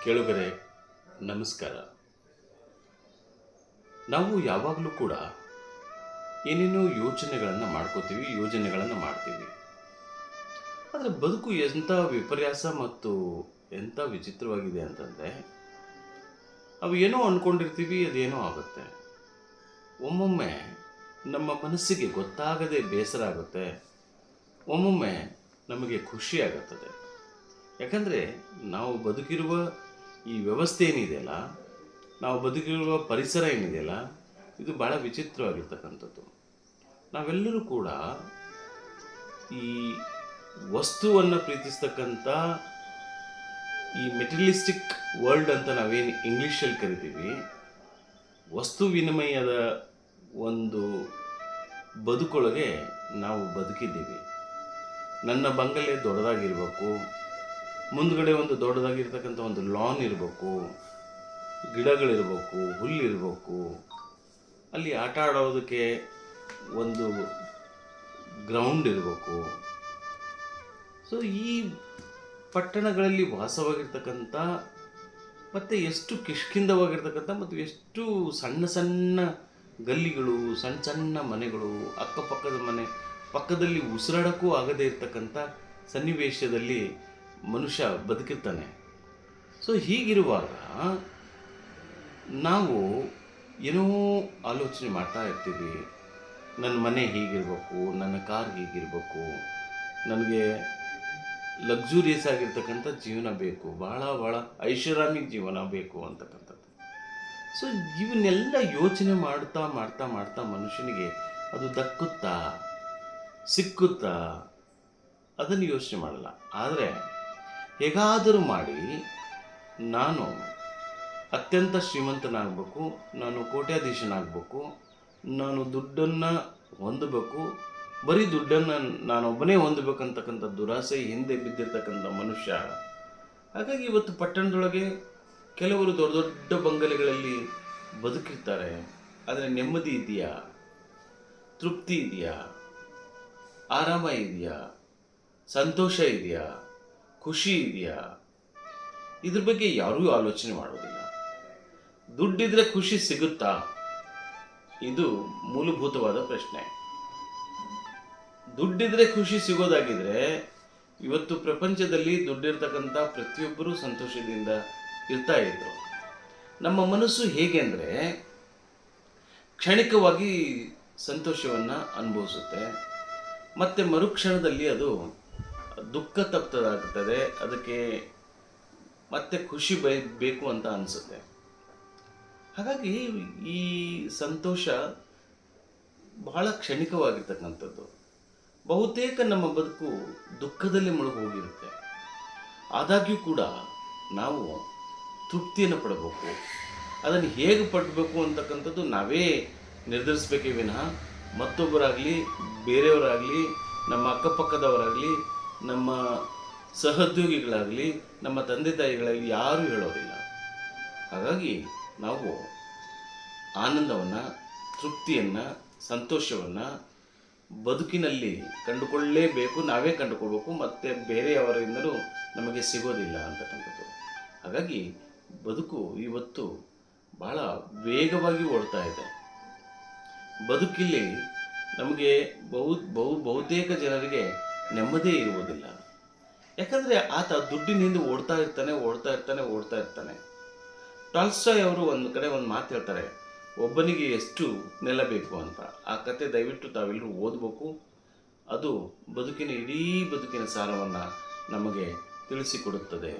ಕೇಳುಗರೆ ನಮಸ್ಕಾರ. ನಾವು ಯಾವಾಗಲೂ ಕೂಡ ಏನೇನೋ ಯೋಚನೆಗಳನ್ನು ಮಾಡ್ಕೋತೀವಿ, ಯೋಜನೆಗಳನ್ನು ಮಾಡ್ತೀವಿ. ಆದರೆ ಬದುಕು ಎಂಥ ವಿಪರ್ಯಾಸ ಮತ್ತು ಎಂಥ ವಿಚಿತ್ರವಾಗಿದೆ ಅಂತಂದರೆ, ನಾವು ಏನೋ ಅಂದ್ಕೊಂಡಿರ್ತೀವಿ, ಅದೇನೋ ಆಗುತ್ತೆ. ಒಮ್ಮೊಮ್ಮೆ ನಮ್ಮ ಮನಸ್ಸಿಗೆ ಗೊತ್ತಾಗದೆ ಬೇಸರ ಆಗುತ್ತೆ, ಒಮ್ಮೊಮ್ಮೆ ನಮಗೆ ಖುಷಿ ಆಗುತ್ತದೆ. ಯಾಕಂದರೆ ನಾವು ಬದುಕಿರುವ ಈ ವ್ಯವಸ್ಥೆ ಏನಿದೆಯಲ್ಲ, ನಾವು ಬದುಕಿರುವ ಪರಿಸರ ಏನಿದೆಯಲ್ಲ, ಇದು ಭಾಳ ವಿಚಿತ್ರವಾಗಿರ್ತಕ್ಕಂಥದ್ದು. ನಾವೆಲ್ಲರೂ ಕೂಡ ಈ ವಸ್ತುವನ್ನು ಪ್ರೀತಿಸ್ತಕ್ಕಂಥ ಈ ಮೆಟೀರಿಯಲಿಸ್ಟಿಕ್ ವರ್ಲ್ಡ್ ಅಂತ ನಾವೇನು ಇಂಗ್ಲೀಷಲ್ಲಿ ಕರಿತೀವಿ, ವಸ್ತು ವಿನಿಮಯದ ಒಂದು ಬದುಕೊಳಗೆ ನಾವು ಬದುಕಿದ್ದೀವಿ. ನನ್ನ ಬಂಗಲೆ ದೊಡ್ಡದಾಗಿರಬೇಕು, ಮುಂದ್ಗಡೆ ಒಂದು ದೊಡ್ಡದಾಗಿರ್ತಕ್ಕಂಥ ಒಂದು ಲಾನ್ ಇರಬೇಕು, ಗಿಡಗಳಿರ್ಬೇಕು, ಹುಲ್ಲಿರಬೇಕು, ಅಲ್ಲಿ ಆಟ ಆಡೋದಕ್ಕೆ ಒಂದು ಗ್ರೌಂಡ್ ಇರಬೇಕು. ಸೊ ಈ ಪಟ್ಟಣಗಳಲ್ಲಿ ವಾಸವಾಗಿರ್ತಕ್ಕಂಥ ಮತ್ತು ಎಷ್ಟು ಕಿಷ್ಕಿಂದವಾಗಿರ್ತಕ್ಕಂಥ ಮತ್ತು ಎಷ್ಟು ಸಣ್ಣ ಸಣ್ಣ ಗಲ್ಲಿಗಳು, ಸಣ್ಣ ಸಣ್ಣ ಮನೆಗಳು, ಅಕ್ಕಪಕ್ಕದ ಮನೆ ಪಕ್ಕದಲ್ಲಿ ಉಸಿರಾಡೋಕ್ಕೂ ಆಗದೇ ಇರ್ತಕ್ಕಂಥ ಸನ್ನಿವೇಶದಲ್ಲಿ ಮನುಷ್ಯ ಬದುಕಿರ್ತಾನೆ. ಸೊ ಹೀಗಿರುವಾಗ ನಾವು ಏನೋ ಆಲೋಚನೆ ಮಾಡ್ತಾ ಇರ್ತೀವಿ. ನನ್ನ ಮನೆ ಹೀಗಿರಬೇಕು, ನನ್ನ ಕಾರ್ ಹೀಗಿರಬೇಕು, ನನಗೆ ಲಕ್ಸುರಿಯಸ್ ಆಗಿರ್ತಕ್ಕಂಥ ಜೀವನ ಬೇಕು, ಭಾಳ ಭಾಳ ಐಷಾರಾಮಿ ಜೀವನ ಬೇಕು ಅಂತಕ್ಕಂಥದ್ದು. ಸೊ ಇವನ್ನೆಲ್ಲ ಯೋಚನೆ ಮಾಡ್ತಾ ಮಾಡ್ತಾ ಮಾಡ್ತಾ ಮನುಷ್ಯನಿಗೆ ಅದು ದಕ್ಕುತ್ತಾ, ಸಿಕ್ಕುತ್ತಾ, ಅದನ್ನು ಯೋಚನೆ ಮಾಡಲ್ಲ. ಆದರೆ ಹೇಗಾದರೂ ಮಾಡಿ ನಾನು ಅತ್ಯಂತ ಶ್ರೀಮಂತನಾಗಬೇಕು, ನಾನು ಕೋಟ್ಯಾಧೀಶನಾಗಬೇಕು, ನಾನು ದುಡ್ಡನ್ನು ಹೊಂದಬೇಕು, ಬರೀ ದುಡ್ಡನ್ನು ನಾನೊಬ್ಬನೇ ಹೊಂದಬೇಕಂತಕ್ಕಂಥ ದುರಾಸೆ ಹಿಂದೆ ಬಿದ್ದಿರ್ತಕ್ಕಂಥ ಮನುಷ್ಯ. ಹಾಗಾಗಿ ಇವತ್ತು ಪಟ್ಟಣದೊಳಗೆ ಕೆಲವರು ದೊಡ್ಡ ದೊಡ್ಡ ಬಂಗಲೆಗಳಲ್ಲಿ ಬದುಕಿರ್ತಾರೆ. ಆದರೆ ನೆಮ್ಮದಿ ಇದೆಯಾ? ತೃಪ್ತಿ ಇದೆಯಾ? ಆರಾಮ ಇದೆಯಾ? ಸಂತೋಷ ಇದೆಯಾ? ಖುಷಿ ಇದೆಯಾ? ಇದ್ರ ಬಗ್ಗೆ ಯಾರೂ ಆಲೋಚನೆ ಮಾಡೋದಿಲ್ಲ. ದುಡ್ಡಿದ್ರೆ ಖುಷಿ ಸಿಗುತ್ತಾ? ಇದು ಮೂಲಭೂತವಾದ ಪ್ರಶ್ನೆ. ದುಡ್ಡಿದ್ರೆ ಖುಷಿ ಸಿಗೋದಾಗಿದ್ರೆ ಇವತ್ತು ಪ್ರಪಂಚದಲ್ಲಿ ದುಡ್ಡಿರ್ತಕ್ಕಂಥ ಪ್ರತಿಯೊಬ್ಬರೂ ಸಂತೋಷದಿಂದ ಇರ್ತಾ ಇದ್ರು. ನಮ್ಮ ಮನಸ್ಸು ಹೇಗೆ ಅಂದರೆ ಕ್ಷಣಿಕವಾಗಿ ಸಂತೋಷವನ್ನು ಅನುಭವಿಸುತ್ತೆ, ಮತ್ತು ಮರುಕ್ಷಣದಲ್ಲಿ ಅದು ದುಃಖ ತಪ್ತದಾಗುತ್ತದೆ, ಅದಕ್ಕೆ ಮತ್ತೆ ಖುಷಿ ಬೇಕು ಅಂತ ಅನಿಸುತ್ತೆ. ಹಾಗಾಗಿ ಈ ಸಂತೋಷ ಬಹಳ ಕ್ಷಣಿಕವಾಗಿರ್ತಕ್ಕಂಥದ್ದು. ಬಹುತೇಕ ನಮ್ಮ ಬದುಕು ದುಃಖದಲ್ಲಿ ಮುಳುಗಿ ಹೋಗಿರುತ್ತೆ. ಆದಾಗ್ಯೂ ಕೂಡ ನಾವು ತೃಪ್ತಿಯನ್ನು ಪಡಬೇಕು. ಅದನ್ನು ಹೇಗೆ ಪಡಬೇಕು ಅಂತಕ್ಕಂಥದ್ದು ನಾವೇ ನಿರ್ಧರಿಸಬೇಕೇ ವಿನಃ ಮತ್ತೊಬ್ಬರಾಗಲಿ, ಬೇರೆಯವರಾಗಲಿ, ನಮ್ಮ ಅಕ್ಕಪಕ್ಕದವರಾಗಲಿ, ನಮ್ಮ ಸಹೋದ್ಯೋಗಿಗಳಾಗಲಿ, ನಮ್ಮ ತಂದೆ ತಾಯಿಗಳಾಗಲಿ ಯಾರೂ ಹೇಳೋದಿಲ್ಲ. ಹಾಗಾಗಿ ನಾವು ಆನಂದವನ್ನು, ತೃಪ್ತಿಯನ್ನು, ಸಂತೋಷವನ್ನು ಬದುಕಿನಲ್ಲಿ ಕಂಡುಕೊಳ್ಳಲೇಬೇಕು, ನಾವೇ ಕಂಡುಕೊಳ್ಬೇಕು, ಮತ್ತು ಬೇರೆಯವರಿಂದಲೂ ನಮಗೆ ಸಿಗೋದಿಲ್ಲ ಅಂತಕ್ಕಂಥದ್ದು. ಹಾಗಾಗಿ ಬದುಕು ಇವತ್ತು ಭಾಳ ವೇಗವಾಗಿ ಓಡ್ತಾ ಇದೆ. ಬದುಕಿಲ್ಲಿ ನಮಗೆ ಬಹುತೇಕ ಜನರಿಗೆ ನೆಮ್ಮದಿ ಇರುವುದಿಲ್ಲ. ಯಾಕಂದರೆ ಆತ ದುಡ್ಡಿನ ಹಿಂದೆ ಓಡ್ತಾ ಇರ್ತಾನೆ. ಟಾಲ್ಸ್ಟಾಯ್ ಅವರು ಒಂದು ಕಡೆ ಒಂದು ಮಾತು ಹೇಳ್ತಾರೆ, ಒಬ್ಬನಿಗೆ ಎಷ್ಟು ನೆಲ ಬೇಕು ಅಂತ. ಆ ಕತೆ ದಯವಿಟ್ಟು ತಾವೆಲ್ಲರೂ ಓದಬೇಕು. ಅದು ಇಡೀ ಬದುಕಿನ ಸಾರವನ್ನು ನಮಗೆ ತಿಳಿಸಿಕೊಡುತ್ತದೆ.